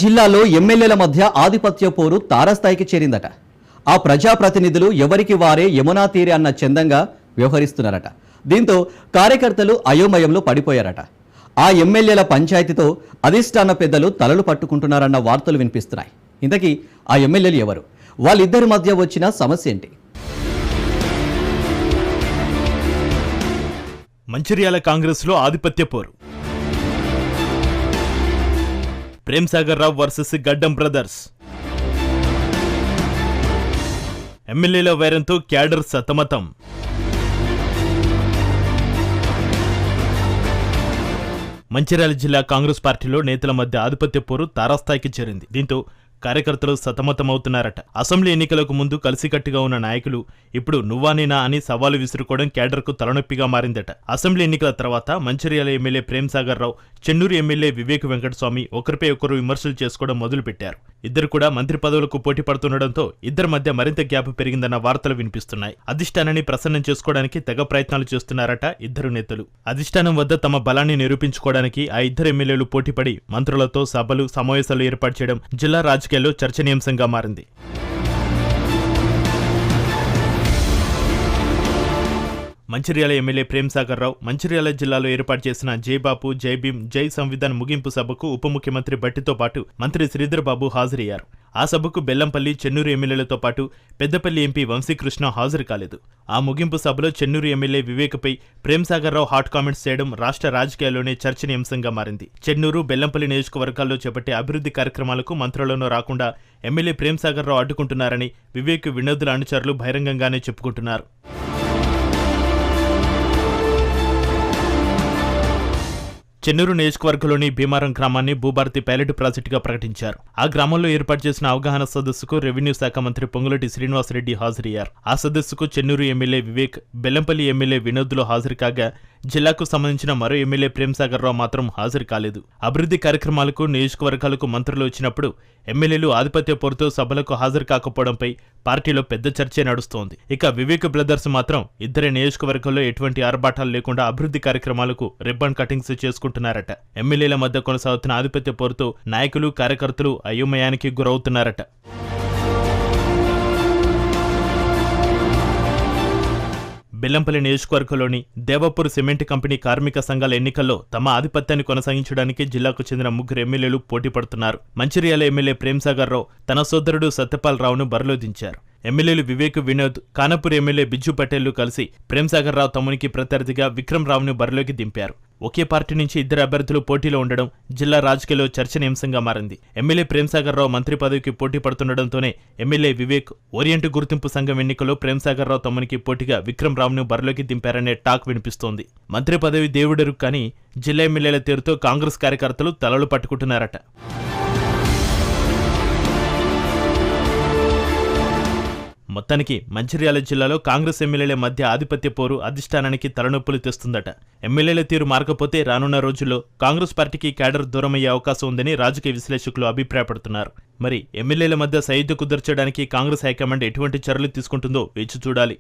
జిల్లాలో ఎమ్మెల్యేల మధ్య ఆధిపత్య పోరు తారస్థాయికి చేరిందట. ఆ ప్రజాప్రతినిధులు ఎవరికి వారే యమునా తీరే అన్న చందంగా వ్యవహరిస్తున్నారట. దీంతో కార్యకర్తలు అయోమయంలో పడిపోయారట. ఆ ఎమ్మెల్యేల పంచాయతీతో అధిష్టాన పెద్దలు తలలు పట్టుకుంటున్నారన్న వార్తలు వినిపిస్తున్నాయి. ఇంతకీ ఆ ఎమ్మెల్యేలు ఎవరు? వాళ్ళిద్దరి మధ్య వచ్చిన సమస్య ఏంటి? మంచిర్యాల కాంగ్రెస్లో ఆధిపత్య పోరు. ప్రేమ్సాగర్ రావు వర్సెస్ గడ్డం బ్రదర్స్. ఎమ్మెల్యేల వైరంతో క్యాడర్ సతమతం. మంచిర్యాల జిల్లా కాంగ్రెస్ పార్టీలో నేతల మధ్య ఆధిపత్య పోరు తారాస్థాయికి చేరింది. దీంతో కార్యకర్తలు సతమతమవుతున్నారట. అసెంబ్లీ ఎన్నికలకు ముందు కలిసికట్టుగా ఉన్న నాయకులు ఇప్పుడు నువ్వా నేనా అని సవాలు విసురుకోవడం క్యాడర్కు తలనొప్పిగా మారిందట. అసెంబ్లీ ఎన్నికల తర్వాత మంచిర్యాల ఎమ్మెల్యే ప్రేమ్సాగర్ రావు, చెన్నూరు ఎమ్మెల్యే వివేక్ వెంకటస్వామి ఒకరిపై ఒకరు విమర్శలు చేసుకోవడం మొదలుపెట్టారు. ఇద్దరు కూడా మంత్రి పదవులకు పోటీ పడుతుండటంతో ఇద్దరి మధ్య మరింత గ్యాప్ పెరిగిందన్న వార్తలు వినిపిస్తున్నాయి. అధిష్టానాన్ని ప్రసన్నం చేసుకోవడానికి తెగ ప్రయత్నాలు చేస్తున్నారట ఇద్దరు నేతలు. అధిష్టానం వద్ద తమ బలాన్ని నిరూపించుకోవడానికి ఆ ఇద్దరు ఎమ్మెల్యేలు పోటీపడి మంత్రులతో సభలు, సమావేశాలు ఏర్పాటు చేయడం జిల్లా రాజకీయాల్లో చర్చనీయాంశంగా మారింది. మంచిర్యాల ఎమ్మెల్యే ప్రేమ్సాగర్ రావు మంచిర్యాల జిల్లాలో ఏర్పాటు చేసిన జై బాపు, జై భీమ్, జై సంవిధాన్ ముగింపు సభకు ఉప ముఖ్యమంత్రి భట్టితో పాటు మంత్రి శ్రీధర్ బాబు హాజరయ్యారు. ఆ సభకు బెల్లంపల్లి, చెన్నూరు ఎమ్మెల్యేలతో పాటు పెద్దపల్లి ఎంపీ వంశీకృష్ణ హాజరు కాలేదు. ఆ ముగింపు సభలో చెన్నూరు ఎమ్మెల్యే వివేక్పై ప్రేమ్సాగర్ రావు హాట్ కామెంట్స్ చేయడం రాష్ట్ర రాజకీయాల్లోనే చర్చనీయాంశంగా మారింది. చెన్నూరు, బెల్లంపల్లి నియోజకవర్గాల్లో చేపట్టే అభివృద్ధి కార్యక్రమాలకు మంత్రులను రాకుండా ఎమ్మెల్యే ప్రేమ్సాగర్ రావు అడ్డుకుంటున్నారని వివేక్, వినోదుల అనుచరులు బహిరంగంగానే చెప్పుకుంటున్నారు. చెన్నూరు నియోజకవర్గంలోని భీమారం గ్రామాన్ని భూభారతి పైలట్ ప్రాజెక్టుగా ప్రకటించారు. ఆ గ్రామంలో ఏర్పాటు చేసిన అవగాహన సదస్సుకు రెవెన్యూ శాఖ మంత్రి పొంగులేటి శ్రీనివాసరెడ్డి హాజరయ్యారు. ఆ సదస్సుకు చెన్నూరు ఎమ్మెల్యే వివేక్, బెల్లంపల్లి ఎమ్మెల్యే వినోద్లు హాజరు కాగా జిల్లాకు సంబంధించిన మరో ఎమ్మెల్యే ప్రేమ్సాగర్ రావు మాత్రం హాజరు కాలేదు. అభివృద్ధి కార్యక్రమాలకు నియోజకవర్గాలకు మంత్రులు వచ్చినప్పుడు ఎమ్మెల్యేలు ఆధిపత్య పోరుతో సభలకు హాజరు కాకపోవడంపై పార్టీలో పెద్ద చర్చే నడుస్తోంది. ఇక వివేక్ బ్రదర్స్ మాత్రం ఇద్దరి నియోజకవర్గంలో ఎటువంటి ఆర్భాటాలు లేకుండా అభివృద్ధి కార్యక్రమాలకు రిబ్బన్ కటింగ్స్ చేసుకుంటున్నారట. ఎమ్మెల్యేల మధ్య కొనసాగుతున్న ఆధిపత్య పోరుతో నాయకులు, కార్యకర్తలు అయోమయానికి గురవుతున్నారట. బెల్లంపల్లి నియోజకవర్గంలోని దేవపూర్ సిమెంట్ కంపెనీ కార్మిక సంఘాల ఎన్నికల్లో తమ ఆధిపత్యాన్ని కొనసాగించడానికి జిల్లాకు చెందిన ముగ్గురు ఎమ్మెల్యేలు పోటీ పడుతున్నారు. మంచిర్యాల ఎమ్మెల్యే ప్రేమ్సాగర్ రావు తన సోదరుడు సత్యపాల్ రావును బరిలో దించారు. ఎమ్మెల్యేలు వివేక్, వినోద్, ఖానాపూర్ ఎమ్మెల్యే బిజ్జు పటేల్ కలిసి ప్రేమ్సాగర్ రావు తమ్మునికి ప్రత్యర్థిగా విక్రమ్ రావును బరిలోకి దింపారు. ఒకే పార్టీ నుంచి ఇద్దరు అభ్యర్థులు పోటీలో ఉండడం జిల్లా రాజకీయాల్లో చర్చనీయాంశంగా మారింది. ఎమ్మెల్యే ప్రేమ్సాగర్ రావు మంత్రి పదవికి పోటీ పడుతుండటంతోనే ఎమ్మెల్యే వివేక్ ఓరియంట్ గుర్తింపు సంఘం ఎన్నికల్లో ప్రేమ్సాగర్ రావు తమ్మునికి పోటీగా విక్రమ్ రావును బరిలోకి దింపారనే టాక్ వినిపిస్తోంది. మంత్రి పదవి దేవుడెరు కానీ జిల్లా ఎమ్మెల్యేల తీరుతో కాంగ్రెస్ కార్యకర్తలు తలలు పట్టుకుంటున్నారట. మొత్తానికి మంచిర్యాల జిల్లాలో కాంగ్రెస్ ఎమ్మెల్యేల మధ్య ఆధిపత్య పోరు అధిష్టానానికి తలనొప్పులు తెస్తుందట. ఎమ్మెల్యేల తీరు మారకపోతే రానున్న రోజుల్లో కాంగ్రెస్ పార్టీకి క్యాడర్ దూరమయ్యే అవకాశం ఉందని రాజకీయ విశ్లేషకులు అభిప్రాయపడుతున్నారు. మరి ఎమ్మెల్యేల మధ్య సైద్య కుదర్చడానికి కాంగ్రెస్ హైకమాండ్ ఎటువంటి చర్యలు తీసుకుంటుందో వేచి చూడాలి.